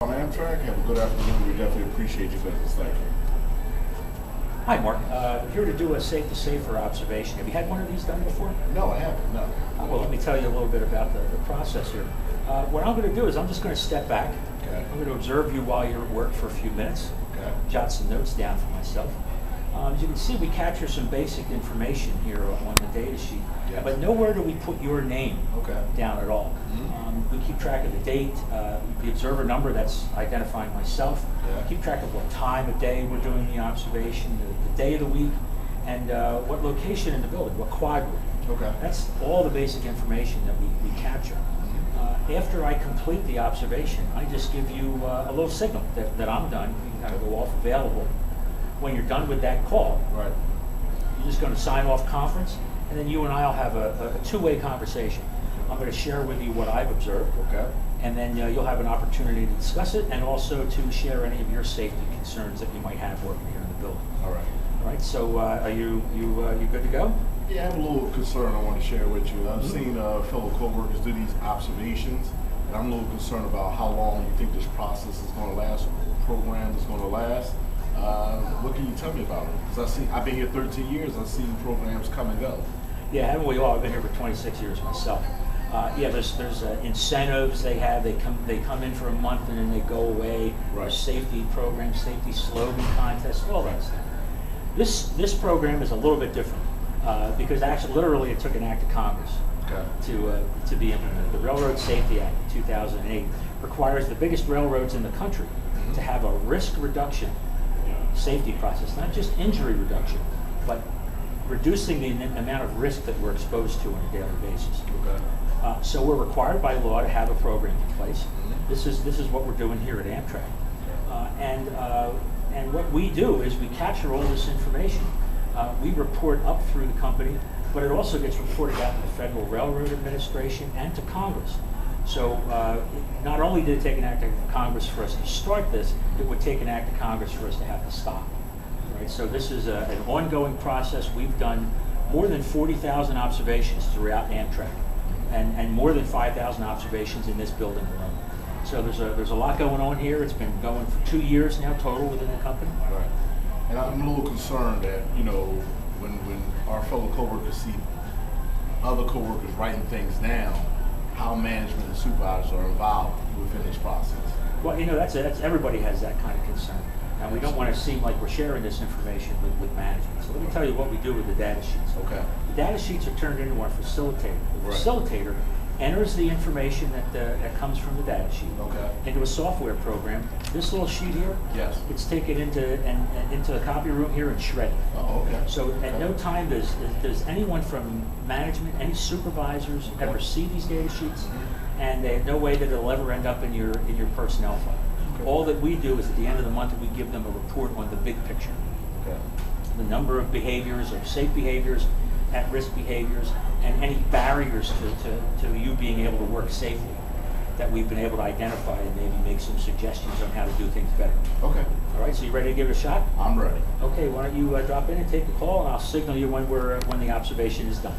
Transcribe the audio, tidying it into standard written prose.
On Amtrak, have a good afternoon. We definitely appreciate you guys. Thank you. Hi, Mark. Here to do a safe to safer observation. Have you had one of these done before? No, I haven't. No. Well, let me tell you a little bit about the process here. What I'm going to do is I'm just going to step back. Okay. I'm going to observe you while you're at work for a few minutes. Okay. Jot some notes down for myself. As you can see, we capture some basic information here on the data sheet, Yes. but nowhere do we put your name Okay. down at all. We keep track of the date, the observer number, that's identifying myself. Yeah. Keep track of what time of day we're doing the observation, the day of the week, and what location in the building, what quadrant. Okay. That's all the basic information that we capture. After I complete the observation, I just give you a little signal that I'm done. You can kind of go off available. When you're done with that call, Right. you're just going to sign off conference, and then you and I will have a two-way conversation. I'm going to share with you what I've observed, Okay. and then you'll have an opportunity to discuss it and also to share any of your safety concerns that you might have working here in the building. All right. All right, so are you good to go? Yeah, I have a little concern I want to share with you. I've seen fellow coworkers do these observations, and I'm a little concerned about how long you think this process is going to last, program is going to last. What can you tell me about it? Because I've been here 13 years. I've seen programs come and go. Yeah, haven't we all? I've been here for 26 years myself. Yeah, there's incentives they have. They come in for a month and then they go away. Right. There's safety programs, safety slogan contests, all that stuff. This program is a little bit different because actually, literally, it took an act of Congress Okay. to be implemented. The Railroad Safety Act of 2008 requires the biggest railroads in the country to have a risk reduction safety process, not just injury reduction, but reducing the amount of risk that we're exposed to on a daily basis. Okay. So we're required by law to have a program in place. This is what we're doing here at Amtrak, and what we do is we capture all this information. We report up through the company, but it also gets reported out to the Federal Railroad Administration and to Congress. So not only did it take an act of Congress for us to start this, it would take an act of Congress for us to have to stop. Right? So this is an ongoing process. We've done more than 40,000 observations throughout Amtrak, and more than 5,000 observations in this building alone. So there's a lot going on here. It's been going for 2 years now total within the company. Right. And I'm a little concerned that, when our fellow coworkers see other coworkers writing things down, how management and supervisors are involved within this process. Well, that's everybody has that kind of concern. And we don't want to seem like we're sharing this information with management. So let me tell you what we do with the data sheets. Okay. The data sheets are turned into our facilitator. The Right. facilitator enters the information that comes from the data sheet Okay. into a software program. This little sheet here, Yes. it's taken into the copy room here and shredded. Oh, okay. So at no time does anyone from management, any supervisors ever see these data sheets, and they have no way that it'll ever end up in your personnel file. Okay. All that we do is at the end of the month we give them a report on the big picture. Okay. The number of behaviors, or safe behaviors, at-risk behaviors, and any barriers to you being able to work safely that we've been able to identify and maybe make some suggestions on how to do things better. Okay. All right, so you ready to give it a shot? I'm ready. Okay, why don't you drop in and take the call, and I'll signal you when the observation is done.